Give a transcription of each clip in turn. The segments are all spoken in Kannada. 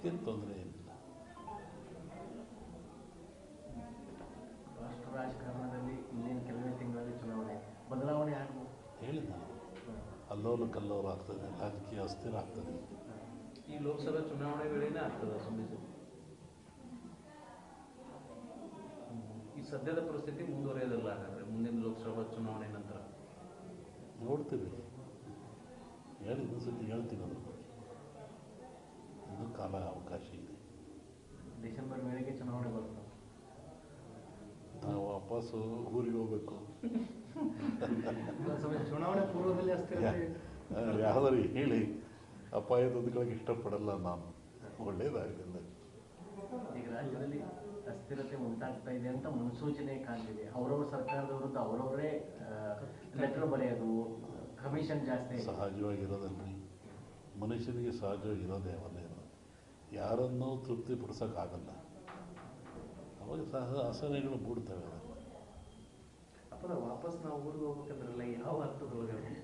ಅದಕ್ಕೇನು ತೊಂದರೆ ಏನಿಲ್ಲ. ರಾಷ್ಟ್ರ ರಾಜಕಾರಣದಲ್ಲಿ ಇನ್ನೇನು ಕೆಲವೇ ತಿಂಗಳಲ್ಲಿ ಚುನಾವಣೆ ಬದಲಾವಣೆ ಆಗ್ಬೋದು. ಹೇಳಿದ ಅಲ್ಲೋಲು ಕಲ್ಲೋಲು ಆಗ್ತದೆ, ರಾಜಕೀಯ ಅಸ್ಥಿರ ಆಗ್ತದೆ. ಈ ಲೋಕಸಭಾ ಚುನಾವಣೆ ವೇಳೆನೇ ಆಗ್ತದೆ ಸುಮ್ಮನೆ. ಈ ಸದ್ಯದ ಪರಿಸ್ಥಿತಿ ಮುಂದುವರಿಯೋದಿಲ್ಲ ಹಾಗಾದರೆ ಮುಂದಿನ ಲೋಕಸಭಾ ಚುನಾವಣೆ ನಂತರ ನೋಡ್ತೀವಿ. ಹೇಳಿದ ಸತಿ ಹೇಳ್ತೀವಿ ಅದ್ರ ಬಗ್ಗೆ. ಇನ್ನೂ ಕಾಲ ಅವಕಾಶ ಇದೆ. ಡಿಸೆಂಬರ್ ವೇಳೆಗೆ ಚುನಾವಣೆ ಬರ್ತದೆ. ನಾವು ವಾಪಸ್ಸು ಊರಿಗೆ ಹೋಗ್ಬೇಕು. ಚುನಾವಣೆ ಪೂರ್ವದಲ್ಲಿ ಅಸ್ಥಿರತೆ ಯಾವ್ದಾರು ಹೇಳಿ ಅಪಾಯ ತಂದುಕೊಳ್ಳೋಕೆ ಇಷ್ಟಪಡಲ್ಲ ನಾನು. ಒಳ್ಳೇದಾಗಲಿಲ್ಲ. ಈಗ ರಾಜ್ಯದಲ್ಲಿ ಅಸ್ಥಿರತೆ ಉಂಟಾಗ್ತಾ ಇದೆ ಅಂತ ಮುನ್ಸೂಚನೆ ಕಾಣ್ತಿದೆ. ಅವರವ್ರ ಸರ್ಕಾರದ ವಿರುದ್ಧ ಅವರವರೇ ಲೆಟರ್ ಬರೆಯೋದು, ಕಮಿಷನ್ ಜಾಸ್ತಿ ಸಹಜವಾಗಿರೋದಲ್ರಿ. ಮನುಷ್ಯನಿಗೆ ಸಹಜವಾಗಿರೋದೇ ಅವನ್ನೇನು ಯಾರನ್ನೂ ತೃಪ್ತಿಪಡಿಸೋಕ್ಕಾಗಲ್ಲ. ಅವಾಗ ಆಸನೆಗಳು ಮೂಡ್ತವೆ. ಅಪ್ಪರ ವಾಪಸ್ ನಾವು ಊರಿಗೆ ಹೋಗ್ಬೇಕಂದ್ರಲ್ಲ, ಯಾವ ಅರ್ಥದೊಳಗೆ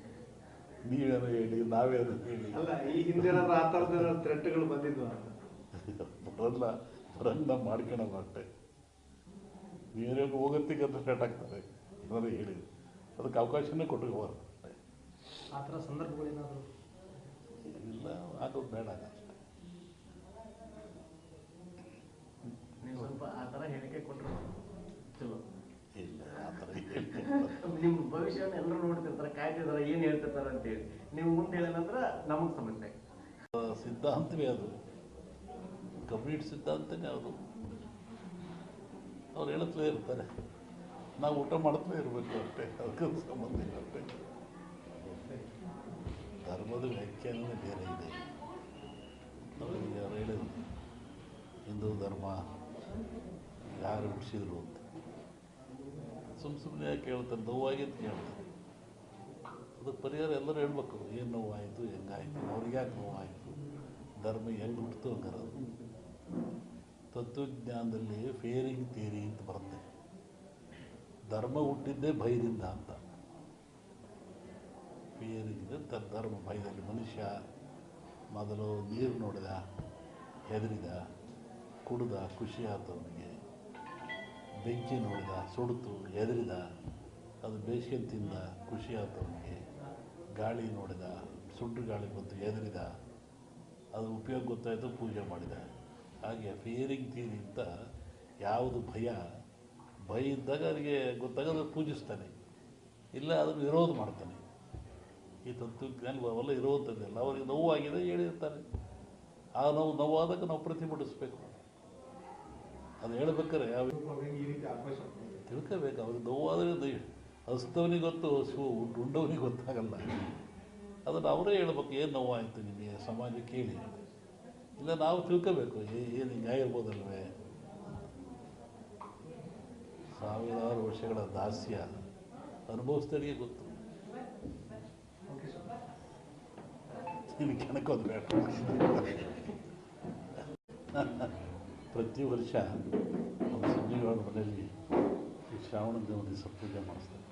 ನೀವೇನೋ ಹೇಳಿ, ನಾವೇನೋ ಹೇಳಿ. ಅಲ್ಲ, ಈ ಹಿಂದಿನ ಆ ಥರದ ಥ್ರೆಟ್ಗಳು ಬಂದಿದ್ವು ಅಂತ ಬರಲ್ಲ ಮಾಡ್ಕೊಳಲ್ಲ ಅಷ್ಟೇ. ನೀವೇ ಹೋಗತ್ತಿಗೆ ಅಂತ ಸ್ಟಾರ್ಟ್ ಆಗ್ತದೆ. ಏನಾದ್ರು ಹೇಳಿ ಅದಕ್ಕೆ ಅವಕಾಶನೇ ಕೊಟ್ಟಿರ್ಬಾರ್ದು ಅಷ್ಟೇ. ಆ ಥರ ಸಂದರ್ಭಗಳೇನಾದರೂ ಇಲ್ಲ, ಆಗೋದು ಬೇಡ ಅಷ್ಟೇ. ನೀವು ಸ್ವಲ್ಪ ಆ ಥರ ಹೇಳಿಕೆ ಕೊಟ್ಟರು ಚಲೋ. ಇಲ್ಲ, ಆ ಥರ ಹೇಳಿಕೆ ನಿಮ್ಮ ಭವಿಷ್ಯನ ಎಲ್ಲರೂ ನೋಡ್ತಿರ್ತಾರೆ, ಕಾಯ್ತಿರ್ತಾರೆ, ಏನು ಹೇಳ್ತಿರ್ತಾರೆ ಅಂತೇಳಿ. ನೀವು ಮುಂದೆ ಹೇಳಿದ ನಂತರ ನಮಗೆ ಸಮಸ್ಯೆ. ಸಿದ್ಧಾಂತವೇ ಅದು, ಕಂಪ್ಲೀಟ್ ಸಿದ್ಧಾಂತನೇ ಅದು. ಅವ್ರು ಹೇಳುತ್ತಲೇ ಇರ್ತಾರೆ, ನಾವು ಊಟ ಮಾಡ್ತಲೇ ಇರಬೇಕು ಅಷ್ಟೇ. ಅದಕ್ಕೂ ಸಂಬಂಧ ಇಲ್ಲ ಅಷ್ಟೇ. ಧರ್ಮದ ವ್ಯಾಖ್ಯಾನವೇ ಬೇರೆ ಇದೆ. ಅವ್ರಿಗೆ ಯಾರು ಹೇಳಿದ್ರು ಹಿಂದೂ ಧರ್ಮ ಯಾರು ಹುಟ್ಟಿಸಿದ್ರು ಅಂತ. ಸುಮ್ಮನೆ ಯಾಕೆ ಹೇಳ್ತಾರೆ? ನೋವಾಗಿದ್ದು ಕೇಳ್ತಾರೆ. ಅದಕ್ಕೆ ಪರಿಹಾರ ಎಲ್ಲರೂ ಹೇಳ್ಬೇಕು. ಏನು ನೋವಾಯಿತು, ಹೆಂಗಾಯಿತು, ಅವ್ರಿಗೆ ಯಾಕೆ ನೋವಾಯಿತು, ಧರ್ಮ ಹೆಂಗೆ ಹುಟ್ಟಿತು ಹಂಗಾರದು. ತತ್ವಜ್ಞಾನದಲ್ಲಿ ಫೇರಿಂಗ್ ಥಿಯರಿ ಅಂತ ಬರುತ್ತೆ. ಧರ್ಮ ಹುಟ್ಟಿದ್ದೇ ಭಯದಿಂದ ಅಂತ. ಫಿಯರಿಂಗ್ ಧರ್ಮ ಭಯದಲ್ಲಿ. ಮನುಷ್ಯ ಮೊದಲು ನೀರು ನೋಡಿದ, ಹೆದರಿದ, ಕುಡಿದ, ಖುಷಿ ಆಯ್ತು ಅವನಿಗೆ. ಬೆಂಕಿ ನೋಡಿದ, ಸುಡ್ತು, ಹೆದರಿದ, ಅದು ಬೇಸಿಗೆ ತಿಂದ, ಖುಷಿ ಆಯ್ತು ಅವನಿಗೆ. ಗಾಳಿ ನೋಡಿದ, ಸುಡ್ಡು ಗಾಳಿ ಬಂತು, ಹೆದರಿದ, ಅದು ಉಪಯೋಗ ಗೊತ್ತಾಯಿತು, ಪೂಜೆ ಮಾಡಿದ. ಹಾಗೆ ಫಿಯರಿಂಗ್ ಥಿಯರಿ ಅಂತ ಯಾವುದು ಭಯ ಇದ್ದಾಗ ಅವರಿಗೆ ಗೊತ್ತಾಗೋದು ಪೂಜಿಸ್ತಾನೆ, ಇಲ್ಲ ಅದನ್ನು ವಿರೋಧ ಮಾಡ್ತಾನೆ. ಈ ತತ್ವಜ್ಞಾನ ಅವೆಲ್ಲ ಇರುವಂಥದ್ದೆಲ್ಲ ಅವ್ರಿಗೆ ನೋವಾಗಿದೆ ಹೇಳಿರ್ತಾರೆ. ಆ ನೋವಾದಾಗ ನಾವು ಪ್ರತಿಭಟಿಸ್ಬೇಕು. ಅದು ಹೇಳ್ಬೇಕಾರೆ ಯಾವ ತಿಳ್ಕೋಬೇಕು. ಅವ್ರಿಗೆ ನೋವಾದರೆ ಹಸ್ತವನಿಗೆ ಗೊತ್ತು, ಉಂಡವನಿಗೆ ಗೊತ್ತಾಗಲ್ಲ. ಅದನ್ನು ಅವರೇ ಹೇಳ್ಬೇಕು, ಏನು ನೋವಾಯಿತು ನಿಮಗೆ ಸಮಾಜಕ್ಕೆ ಹೇಳಿ. ಇಲ್ಲ ನಾವು ತಿಳ್ಕೋಬೇಕು, ಏನು ಹಿಂಗೆ ಆಗಿರ್ಬೋದಲ್ವೇ. ಸಾವಿರಾರು ವರ್ಷಗಳ ದಾಸ್ಯ ಅನುಭವಿಸಿದವರಿಗೆ ಗೊತ್ತು. ಕೆಣಕೋದು ಬೇಡ. ಪ್ರತಿ ವರ್ಷ ಒಂದು ಸಂಜೆಗಳ ಮನೆಯಲ್ಲಿ ಈ ಶ್ರಾವಣ ದೇವ ದಿವಸ ಪೂಜೆ ಮಾಡಿಸ್ತಾರೆ.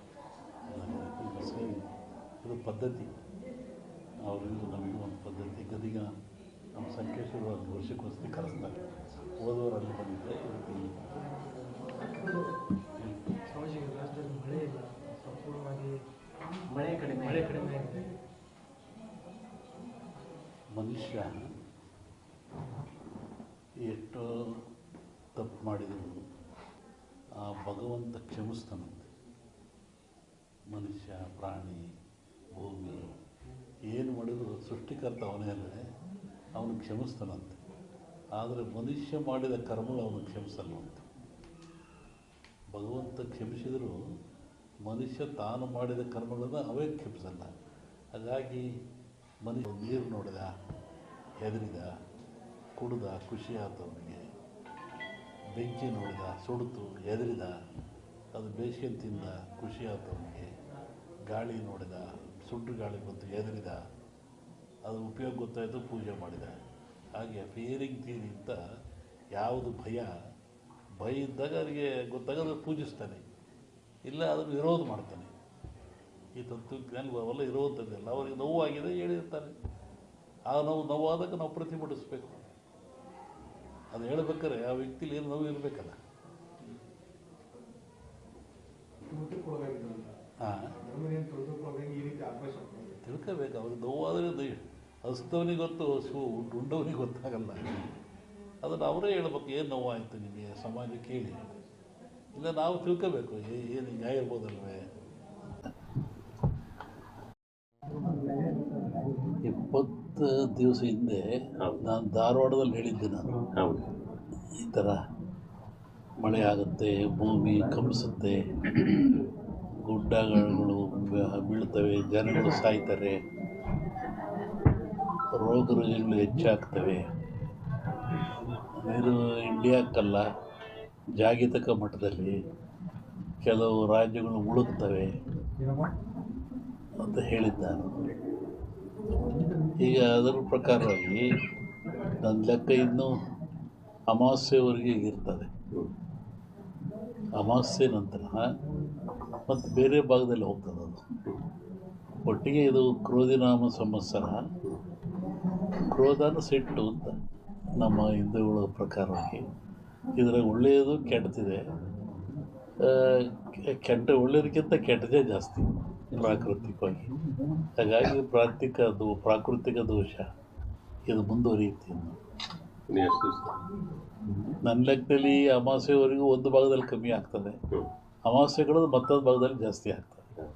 ಇದು ಪದ್ಧತಿ. ಅವರಿಗೂ ನಮಗೂ ಒಂದು ಪದ್ಧತಿ. ಗದಿಗ ನಮ್ಮ ಸಂಕೇಶ್ವರ ಒಂದು ವರ್ಷಕ್ಕೊಂದ್ಸತಿ ಕರೆಸ್ತಾರೆ. ಹೋದವರು ಅಲ್ಲಿ ಬಂದಿದ್ದೆ, ರಾಜ್ಯದಲ್ಲಿ ಮಳೆ ಇಲ್ಲ, ಸಂಪೂರ್ಣವಾಗಿ ಮಳೆ ಕಡಿಮೆ ಆಗಿದೆ. ಮನುಷ್ಯ ಎಷ್ಟು ತಪ್ಪು ಮಾಡಿದರೂ ಆ ಭಗವಂತ ಕ್ಷಮಿಸ್ತಾನಂತೆ. ಮನುಷ್ಯ, ಪ್ರಾಣಿ, ಭೂಮಿ ಏನು ಮಾಡಿದ್ರು ಸೃಷ್ಟಿಕರ್ತ ಅವನೇ ಅಲ್ಲದೆ ಅವನು ಕ್ಷಮಿಸ್ತಾನಂತೆ. ಆದರೆ ಮನುಷ್ಯ ಮಾಡಿದ ಕರ್ಮಗಳು ಅವನು ಕ್ಷಮಿಸಲ್ವಂತೆ. ಭಗವಂತ ಕ್ಷಮಿಸಿದರೂ ಮನುಷ್ಯ ತಾನು ಮಾಡಿದ ಕರ್ಮಗಳನ್ನು ಅವೇ ಕ್ಷಮಿಸಲ್ಲ. ಹಾಗಾಗಿ ಮನುಷ್ಯ ನೀರು ನೋಡಿದ, ಹೆದರಿದ, ಕುಡಿದ, ಖುಷಿ ಆಯ್ತು ಅವನಿಗೆ. ಬೆಂಕಿ ನೋಡಿದ, ಸುಡ್ತು, ಹೆದರಿದ, ಅದು ಬೇಸಿಗೆ ತಿಂದ, ಖುಷಿ ಆಯ್ತು ಅವನಿಗೆ. ಗಾಳಿ ನೋಡಿದ, ಸುಡ್ಡು ಗಾಳಿ ಬಂತು, ಹೆದರಿದ, ಅದು ಉಪಯೋಗ ಗೊತ್ತಾಯಿತು, ಪೂಜೆ ಮಾಡಿದ. ಹಾಗೆ ಫಿಯರಿಂಗ್ ಥಿಯರಿ ಅಂತ ಯಾವುದು ಭಯ ಇದ್ದಾಗ ಅವರಿಗೆ ಗೊತ್ತಾಗೋದು ಪೂಜಿಸ್ತಾನೆ, ಇಲ್ಲ ಅದನ್ನು ವಿರೋಧ ಮಾಡ್ತಾನೆ. ಈ ತತ್ವಜ್ಞಾನ ಅವೆಲ್ಲ ಇರುವಂಥದ್ದೆಲ್ಲ ಅವರಿಗೆ ನೋವಾಗಿದೆ ಹೇಳಿರ್ತಾರೆ. ಆ ನೋವಾದಾಗ ನಾವು ಪ್ರತಿಭಟಿಸ್ಬೇಕು. ಅದು ಹೇಳ್ಬೇಕಾದ್ರೆ ಆ ವ್ಯಕ್ತಿಲಿ ಏನು ನೋವು ಇರಬೇಕಲ್ಲ. ಹಾಂ, ತಿಳ್ಕೋಬೇಕು. ಅವ್ರಿಗೆ ನೋವಾದರೆ ಹಸ್ತವನಿಗೆ ಗೊತ್ತು, ಉಂಡವನಿಗೆ ಗೊತ್ತಾಗಲ್ಲ. ಅದನ್ನು ಅವರೇ ಹೇಳ್ಬೇಕು, ಏನು ನೋವಾಯಿತು ನಿಮಗೆ ಸಮಾಜಕ್ಕೆ ಹೇಳಿ. ಇಲ್ಲ ನಾವು ತಿಳ್ಕೋಬೇಕು, ಏನು ನ್ಯಾಯ ಇರ್ಬೋದಲ್ವೇ. 20 ದಿವಸ ಹಿಂದೆ ನಾನು ಧಾರವಾಡದಲ್ಲಿ ಹೇಳಿದ್ದೆ. ನಾನು ಈ ಥರ ಮಳೆ ಆಗುತ್ತೆ, ಭೂಮಿ ಕಂಪಿಸುತ್ತೆ, ಗುಡ್ಡಗಳು ಬೀಳ್ತವೆ, ಜನಗಳು ಸಾಯ್ತಾರೆ, ರೋಗ ರುಜಿನಗಳು ಹೆಚ್ಚಾಗ್ತವೆ. ಇದು ಇಂಡಿಯಾಕ್ಕಲ್ಲ, ಜಾಗತಿಕ ಮಟ್ಟದಲ್ಲಿ ಕೆಲವು ರಾಜ್ಯಗಳು ಮುಳುಗ್ತವೆ ಅಂತ ಹೇಳಿದ್ದ ನಾನು. ಈಗ ಅದರ ಪ್ರಕಾರವಾಗಿ ನನ್ನ ಲೆಕ್ಕ ಇನ್ನೂ ಅಮಾವಾಸ್ಯೆವರೆಗೆ ಇರ್ತದೆ. ಅಮಾವಾಸ್ಯೆ ನಂತರ ಮತ್ತು ಬೇರೆ ಭಾಗದಲ್ಲಿ ಹೋಗ್ತದೆ ಅದು. ಒಟ್ಟಿಗೆ ಇದು ಕ್ರೋಧಿನಾಮ ಸಂವತ್ಸರ. ಕ್ರೋಧನ ಸಿಟ್ಟು ಅಂತ ನಮ್ಮ ಹಿಂದೂಗಳ ಪ್ರಕಾರವಾಗಿ. ಇದರಾಗ ಒಳ್ಳೆಯದು ಕೆಟ್ಟದಿದೆ. ಒಳ್ಳೆಯದಕ್ಕಿಂತ ಕೆಟ್ಟದೇ ಜಾಸ್ತಿ ಪ್ರಾಕೃತಿಕವಾಗಿ. ಹಾಗಾಗಿ ಪ್ರಾಕೃತಿಕ ದೋಷ ಇದು ಮುಂದುವರಿಯುತ್ತೆ. ನನ್ನ ಲೆಕ್ಕದಲ್ಲಿ ಅಮಾವಾಸ್ಯೆವರೆಗೂ ಒಂದು ಭಾಗದಲ್ಲಿ ಕಮ್ಮಿ ಆಗ್ತದೆ, ಅಮಾವಾಸ್ಯೆಗಳು ಮತ್ತೊಂದು ಭಾಗದಲ್ಲಿ ಜಾಸ್ತಿ ಆಗ್ತದೆ.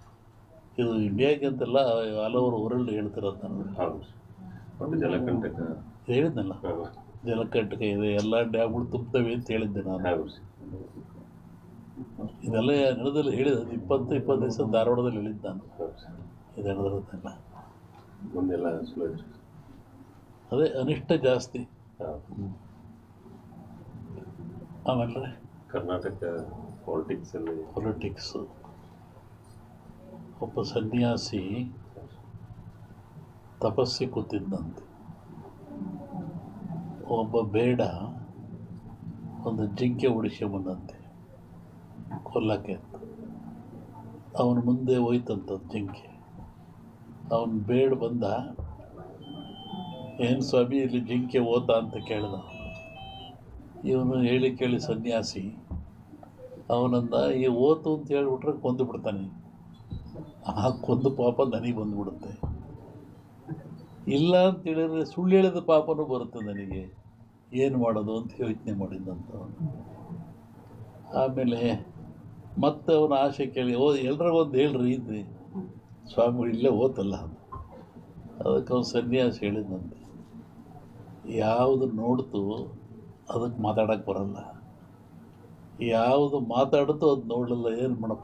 ಇದು ಇಂಡಿಯಾಗೆ ಅಂತೆಲ್ಲ ಹಲವರು ವರ್ಲ್ಡ್ ಹೇಳ್ತಿರೋದು. ನಾನು ಜಲಕಂಟಕ ಹೇಳಿದ್ನಲ್ಲ, ಜಲಕಂಟಕ ಇದೆ, ಎಲ್ಲ ಡ್ಯಾಮ್ಗಳು ತುಂಬ್ತವೆ ಅಂತ ಹೇಳಿದ್ದೆ ನಾನು. ಇದೆಲ್ಲ ನಡೆದಲ್ಲಿ ಹೇಳಿದ 20 ದಿವಸ ಧಾರವಾಡದಲ್ಲಿ ಹೇಳಿದ್ದೆ ನಾನು. ಇದು ನಡೆದಿರೋದೆಲ್ಲ ಮುಂದೆಲ್ಲ ಅದೇ ಅನಿಷ್ಟ ಜಾಸ್ತಿ. ಆಮೇಲೆ ಕರ್ನಾಟಕ ಪೊಲಿಟಿಕ್ಸು. ಒಬ್ಬ ಸನ್ಯಾಸಿ ತಪಸ್ಸಿ ಕೂತಿದ್ದಂತೆ. ಒಬ್ಬ ಬೇಡ ಒಂದು ಜಿಂಕೆ ಉಡಿಸ್ಕೊಂಬಂದಂತೆ ಕೊಲ್ಲಕ್ಕೆ ಅಂತ. ಅವನ ಮುಂದೆ ಹೋಯ್ತಂಥದ್ದು ಜಿಂಕೆ. ಅವನು ಬೇಡ ಬಂದ, ಏನು ಸ್ವಾಮಿ ಇಲ್ಲಿ ಜಿಂಕೆ ಓತಾ ಅಂತ ಕೇಳ್ದ. ಇವನು ಹೇಳಿ ಕೇಳಿ ಸನ್ಯಾಸಿ ಅವನಂದ, ಈ ಓತು ಅಂತ ಹೇಳ್ಬಿಟ್ರೆ ಕೊಂದು ಬಿಡ್ತಾನೆ, ಆ ಕೊಂದು ಪಾಪ ನನಗೆ ಬಂದುಬಿಡುತ್ತೆ. ಇಲ್ಲ ಅಂತ ಹೇಳಿದ್ರೆ ಸುಳ್ಳು ಹೇಳಿದ ಪಾಪನೂ ಬರುತ್ತೆ ನನಗೆ, ಏನು ಮಾಡೋದು ಅಂತ ಯೋಚನೆ ಮಾಡಿದ್ದಂತ. ಆಮೇಲೆ ಮತ್ತೆ ಅವನ ಆಸೆ ಕೇಳಿ, ಎಲ್ರಿಗೊಂದು ಹೇಳ್ರಿ ಇದ್ರಿ ಸ್ವಾಮಿಗಳು ಇಲ್ಲೇ ಓತಲ್ಲ. ಅದಕ್ಕೆ ಅವನು ಸನ್ಯಾಸಿ ಹೇಳಿದಂತೆ, ಯಾವುದು ನೋಡ್ತು ಅದಕ್ಕೆ ಮಾತಾಡೋಕ್ಕೆ ಬರಲ್ಲ, ಯಾವುದು ಮಾತಾಡುತ್ತೋ ಅದು ನೋಡಲ್ಲ, ಏನು ಮಾಡಪ್ಪ.